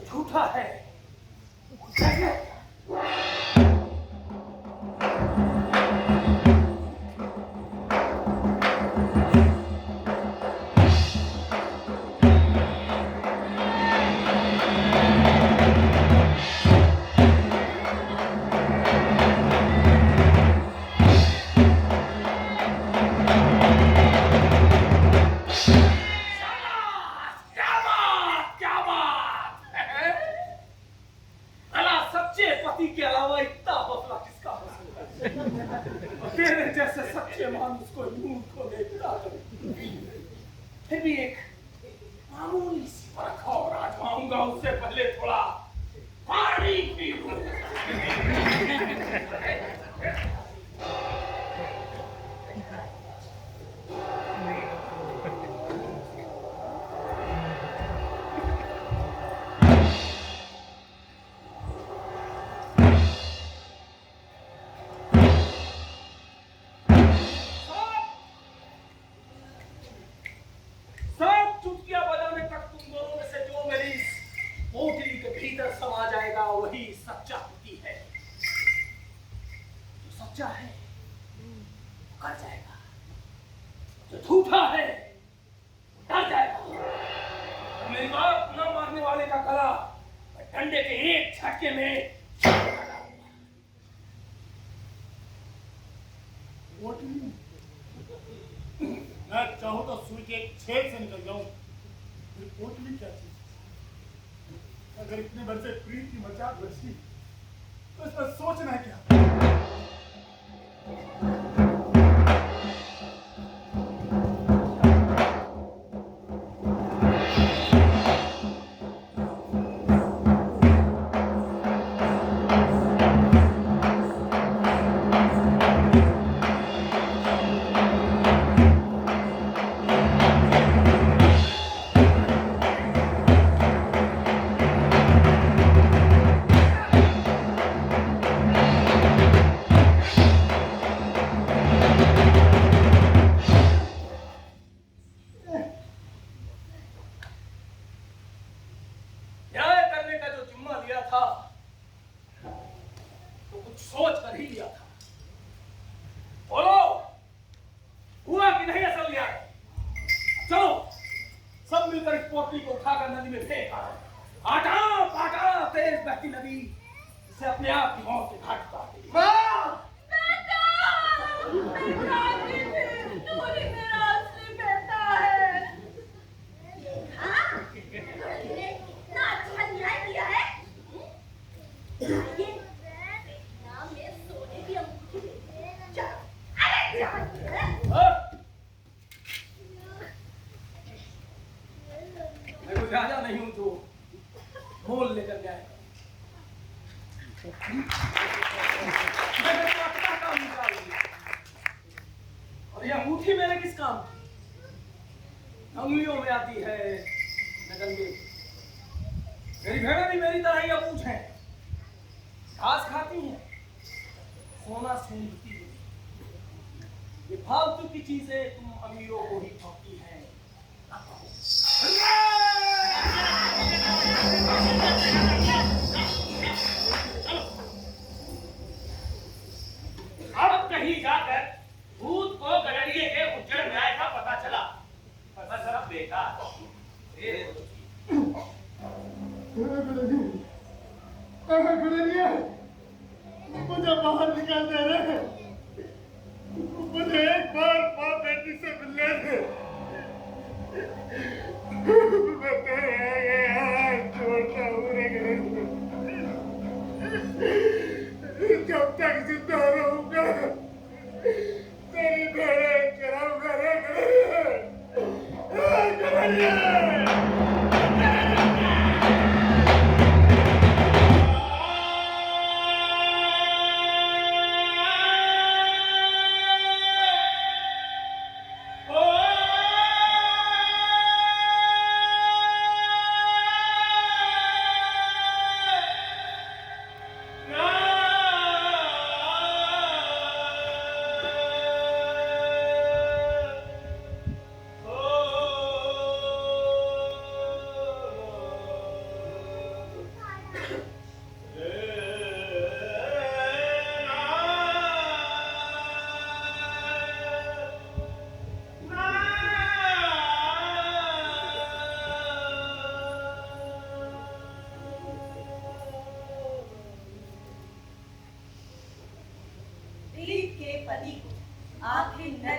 झूठा है। के अलावा इतना हौसला किसका हो सकता है? तेरे जैसे सच्चे मानुस को यूं को देखता फिर भी एक मामूली सी परख और आजमाऊंगा, उससे पहले थोड़ा पानी पीऊं। पोटली के भीतर समा जाएगा, वही सच्चा पति है। जो सच्चा है कर जाएगा, जो झूठा है डर जाएगा। मेरी बात न मानने वाले का गला डंडे के एक झटके में पोटली मैं चाहूं तो सुई के छेद से निकल जाऊं, पोटली क्या चीज? अगर इतने भर से प्रीत की मजाक बची तो इस पर सोचना है क्या?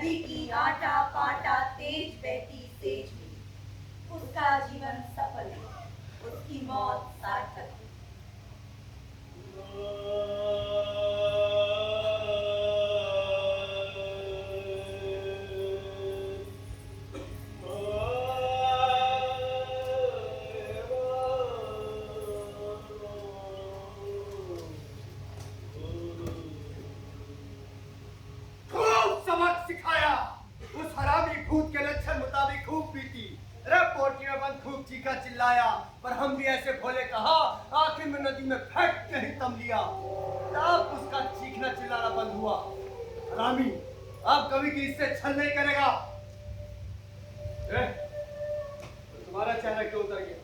नदी की आटा पाटा तेज बहती सेज में उसका जीवन सफल है, उसकी मौत सार्थक है। खूब सबक सिखाया, उस हरामी भूत के लक्षण मुताबिक खूब पीटी, पोटी में बंद खूब चीखा चिल्लाया, पर हम भी ऐसे भोले कहा, आखिर में नदी में फेंक के ही दम लिया। तब उसका चीखना चिल्लाना बंद हुआ। हरामी अब कभी की इससे छल नहीं करेगा। तुम्हारा चेहरा क्यों उतर गया?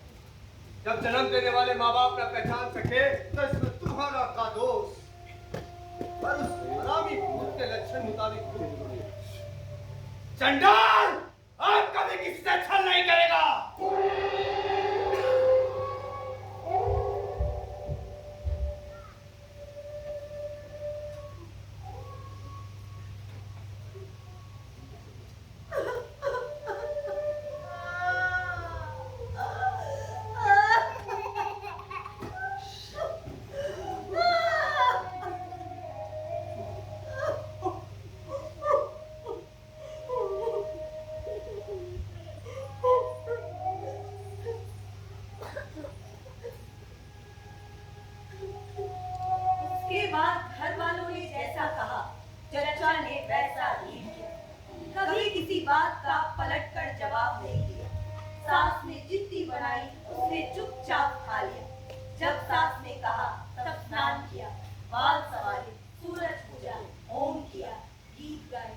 जब जन्म देने वाले माँ बाप न पहचान सके तो इसमें तुम्हारा का दोष। पर उस हरामी भूत के लक्षण मुताबिक चंडाल अब कभी किसी से छल नहीं करेगा। उसके बाद घर वालों ने जैसा कहा, चचा ने वैसा ही किया। कभी किसी बात का पलट कर जवाब नहीं दिया। सास ने जिद्दी बनाई, उसने चुपचाप खा लिया। जब सास ने कहा तब स्नान किया, बाल संवारे, सूरज पूजा, होम किया, गीत गाए।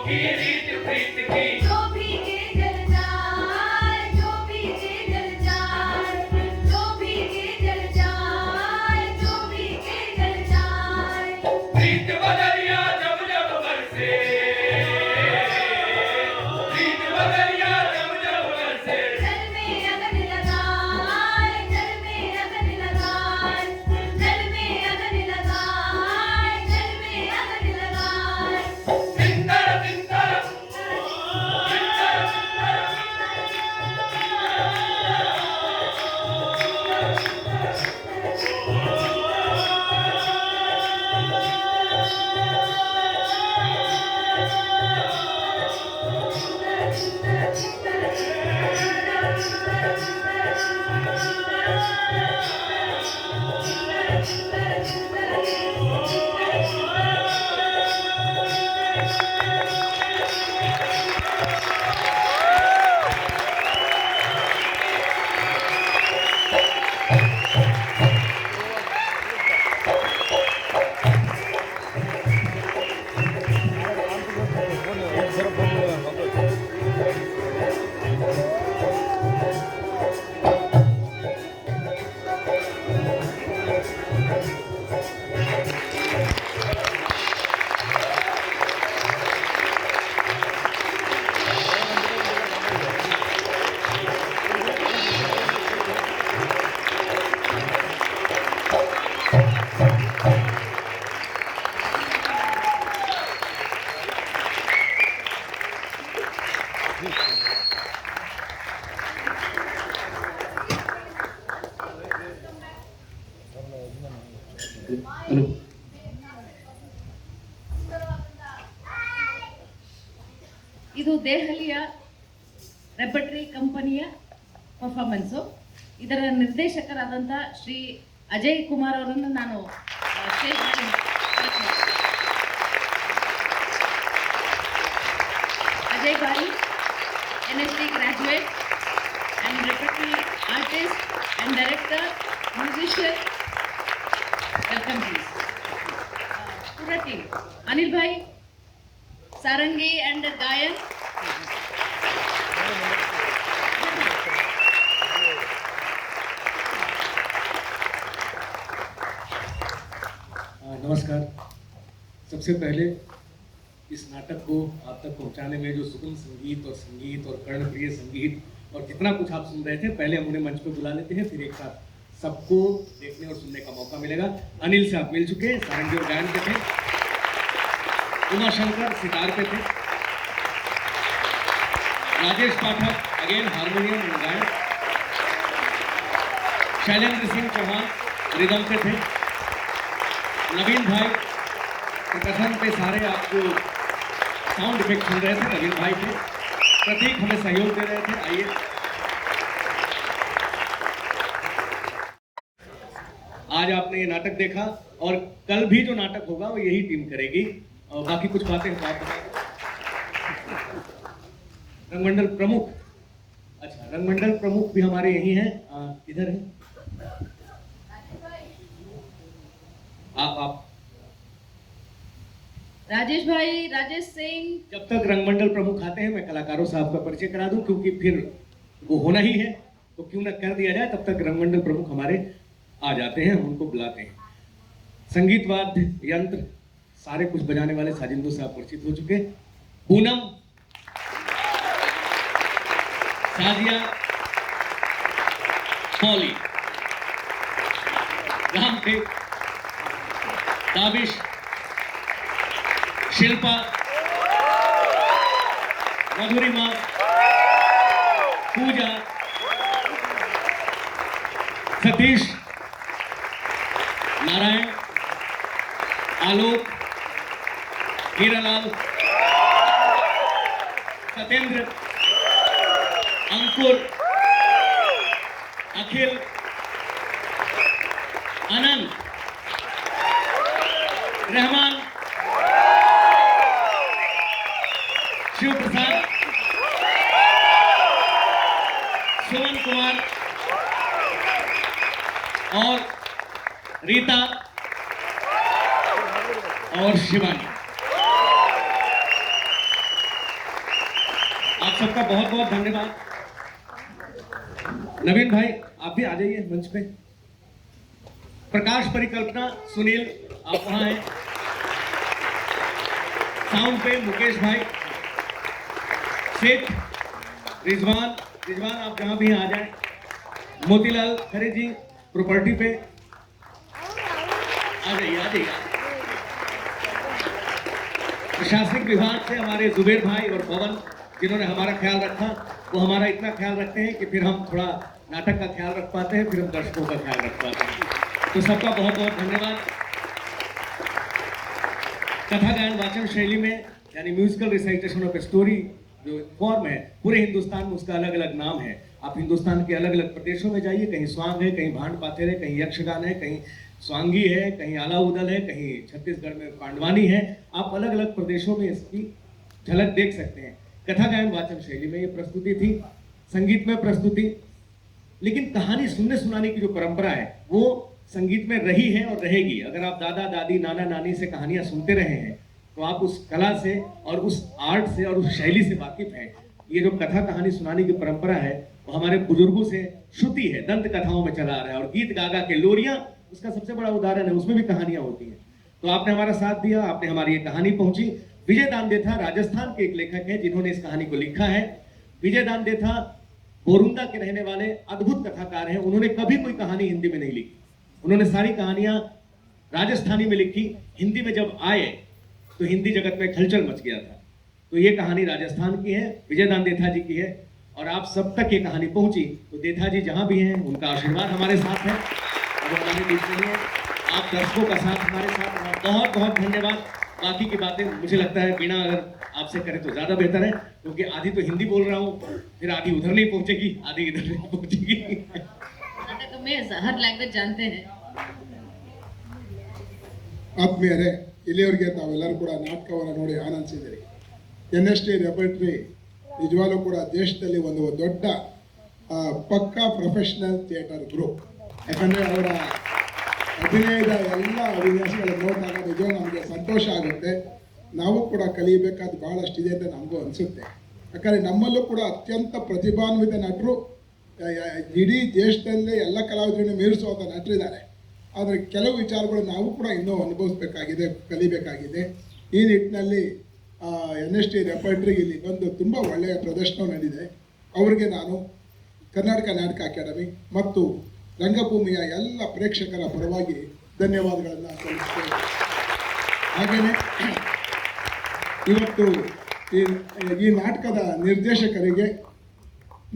की रीत प्रीत की जो भीगे जल जाए, जो भीगे जल जाए, जो भीगे जल जाए, जो भीगे जल जाए। प्रीत बदरिया जब जब बरसे, प्रीत बदरिया जब जब बरसे, जल में अगन लगाए, जल में अगन लगाए, जल में अगन लगाए, जल में अगन लगाए। तिंतर तिंतर ಇದು ದೆಹಲಿಯ ರೆಪರ್ಟರಿ ಕಂಪನಿಯ ಪರ್ಫಾರ್ಮೆನ್ಸು. ಇದರ ನಿರ್ದೇಶಕರಾದಂಥ ಶ್ರೀ ಅಜಯ್ ಕುಮಾರ್ ಅವರನ್ನು ನಾನು ಸ್ಟೇಜ್ ಮೇಲೆ ಕರೆಸ್ತೀನಿ. ಅಜಯ್ ಭಾಯಿ NSD graduate and repertory artist and director, musician, welcome please. पूरा टीम, अनिल भाई सारंगी एंड गायन, नमस्कार। सबसे पहले इस नाटक को आप तक पहुंचाने में जो सुगम संगीत और कर्णप्रिय संगीत और जितना कुछ आप सुन रहे थे, पहले हम उन्हें मंच पे बुला लेते हैं, फिर एक साथ सबको देखने और सुनने का मौका मिलेगा। अनिल से आप मिल चुके, सारंगी और गायन पे थे, उमाशंकर सितार पे थे, राजेश पाठक अगेन हारमोनियम और गायन, शैलेंद्र सिंह चौहान रिदम पे थे, नवीन भाई प्रकसन पे सारे आपको साउंड इफेक्ट सुन रहे थे, नवीन भाई थे, प्रतीक हमें सहयोग दे रहे थे। आइए, आज आपने ये नाटक देखा और कल भी जो नाटक होगा वो यही टीम करेगी और बाकी कुछ बातें हम बात बताएंगे। रंगमंडल प्रमुख, अच्छा रंगमंडल प्रमुख भी हमारे यही हैं, इधर है आप राजेश भाई, राजेश सिंह। जब तक रंगमंडल प्रमुख आते हैं मैं कलाकारों साहब का परिचय करा दूं, क्योंकि फिर वो होना ही है तो क्यों ना कर दिया जाए। तब तक रंगमंडल प्रमुख हमारे आ जाते हैं, हम उनको बुलाते हैं। संगीत वाद्य यंत्र सारे कुछ बजाने वाले साजिंदो साहब परिचित हो चुके। पूनम, साजिया, पॉली, रामदेव, दाविश, शिल्पा, मधुरिमा, पूजा, सतीश, नारायण, आलोक, हीरालाल, सत्येंद्र, अंकुर, अखिल, अनंत, रहमान, शिव प्रसाद, सुमन कुमार और रीता और शिवानी। आप सबका बहुत बहुत धन्यवाद। नवीन भाई आप भी आ जाइए मंच पे। प्रकाश परिकल्पना सुनील आप वहां हैं। साउंड पे मुकेश भाई, सेठ रिजवान आप जहां भी आ जाएं। मोतीलाल खरे जी प्रॉपर्टी पे आ जाइए। प्रशासनिक विभाग से हमारे जुबेर भाई और पवन जिन्होंने हमारा ख्याल रखा, वो हमारा इतना ख्याल रखते हैं कि फिर हम थोड़ा नाटक का ख्याल रख पाते हैं, फिर हम दर्शकों का ख्याल रख पाते हैं। तो सबका बहुत बहुत धन्यवाद। कथा गायन वाचन शैली में यानी musical recitation of a story जो फॉर्म है, पूरे हिंदुस्तान में उसका अलग अलग नाम है। आप हिंदुस्तान के अलग अलग प्रदेशों में जाइए, कहीं स्वांग है, कहीं भांड पाथेर है, कहीं यक्षगान है, कहीं स्वांगी है, कहीं आला उदल है, कहीं छत्तीसगढ़ में पांडवानी है। आप अलग अलग प्रदेशों में इसकी झलक देख सकते हैं। कथा गायन वाचन शैली में ये प्रस्तुति थी, संगीत में प्रस्तुति, लेकिन कहानी सुनने सुनाने की जो परंपरा है वो संगीत में रही है और रहेगी। अगर आप दादा दादी नाना नानी से कहानियां सुनते रहे हैं तो आप उस कला से और उस आर्ट से और उस शैली से वाकिफ हैं। ये जो कथा कहानी सुनाने की परंपरा है वो हमारे बुजुर्गों से श्रुति है, दंत कथाओं में चला आ रहा है। और गीत गागा के लोरियां उसका सबसे बड़ा उदाहरण है, उसमें भी कहानियां होती हैं। तो आपने हमारा साथ दिया, आपने हमारी ये कहानी पहुंची। विजय दानदेथा राजस्थान के एक लेखक हैं जिन्होंने इस कहानी को लिखा है। विजय दानदेथा बोरुंदा के रहने वाले अद्भुत कथाकार हैं। उन्होंने कभी कोई कहानी हिंदी में नहीं लिखी, उन्होंने सारी कहानियां राजस्थानी में लिखी। हिंदी में जब आए तो हिंदी जगत में खलचल मच गया था। तो ये कहानी राजस्थान की है, विजय दानदेथा जी की है, और आप सब तक ये कहानी पहुंची। तो देथा जी जहां भी हैं उनका आशीर्वाद हमारे साथ है, अब हमारे बीच में है। आप दर्शकों का साथ हमारे साथ है। बहुत बहुत धन्यवाद। बाकी की बातें मुझे लगता है बिना अगर आपसे करें तो ज्यादा बेहतर है, क्योंकि आधी तो हिंदी बोल रहा हूँ, फिर आधी उधर नहीं पहुंचेगी, आधी इधर नहीं पहुंचेगी। नाटक में हर लैंग्वेज जानते हैं। ಆತ್ಮೀಯರೇ, ಇಲ್ಲಿಯವರೆಗೆ ತಾವೆಲ್ಲರೂ ಕೂಡ ನಾಟಕವನ್ನು ನೋಡಿ ಆನಂದಿಸಿದ್ದೀರಿ. NST ರೆಪರ್ಟ್ರಿ ನಿಜವಾಗ್ಲೂ ಕೂಡ ದೇಶದಲ್ಲಿ ಒಂದು ದೊಡ್ಡ ಪಕ್ಕಾ ಪ್ರೊಫೆಷನಲ್ ಥಿಯೇಟರ್ ಗ್ರೂಪ್. ಯಾಕಂದರೆ ಅವರ ಅಭಿನಯದ ಎಲ್ಲ ವಿನ್ಯಾಸಗಳನ್ನು ನೋಡಿದಾಗ ನಿಜವಾಗ ನಮಗೆ ಸಂತೋಷ ಆಗುತ್ತೆ. ನಾವು ಕೂಡ ಕಲಿಯಬೇಕಾದ ಭಾಳಷ್ಟಿದೆ ಅಂತ ನಮಗೂ ಅನಿಸುತ್ತೆ. ಯಾಕಂದರೆ ನಮ್ಮಲ್ಲೂ ಕೂಡ ಅತ್ಯಂತ ಪ್ರತಿಭಾನ್ವಿತ ನಟರು ಇಡೀ ದೇಶದಲ್ಲೇ ಎಲ್ಲ ಕಲಾವಿದರನ್ನು ಮೀರಿಸುವಂಥ ನಟರಿದ್ದಾರೆ. ಆದರೆ ಕೆಲವು ವಿಚಾರಗಳು ನಾವು ಕೂಡ ಇನ್ನೂ ಅನುಭವಿಸಬೇಕಾಗಿದೆ, ಕಲಿಬೇಕಾಗಿದೆ. ಈ ನಿಟ್ಟಿನಲ್ಲಿ NST ರೆಪರ್ಟ್ರಿಗೆ ಇಲ್ಲಿ ಬಂದು ತುಂಬ ಒಳ್ಳೆಯ ಪ್ರದರ್ಶನ ನಡೆದಿದೆ. ಅವರಿಗೆ ನಾನು ಕರ್ನಾಟಕ ನಾಟಕ ಅಕಾಡೆಮಿ ಮತ್ತು ರಂಗಭೂಮಿಯ ಎಲ್ಲ ಪ್ರೇಕ್ಷಕರ ಪರವಾಗಿ ಧನ್ಯವಾದಗಳನ್ನು ಸಲ್ಲಿಸ್ತೇನೆ. ಹಾಗೆಯೇ ಇವತ್ತು ಈ ನಾಟಕದ ನಿರ್ದೇಶಕರಿಗೆ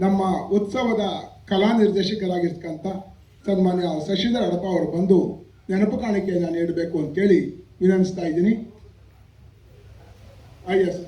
ನಮ್ಮ ಉತ್ಸವದ ಕಲಾ ನಿರ್ದೇಶಕರಾಗಿರ್ತಕ್ಕಂಥ ಸನ್ಮಾನ್ಯ ಶಶಿಧರ್ ಹಡಪ ಅವರು ಬಂದು ನೆನಪು ಕಾಣಿಕೆಯನ್ನು ನೀಡಬೇಕು ಅಂತೇಳಿ ವಿನಂತಿಸ್ತಾ ಇದ್ದೀನಿ. ಎಸ್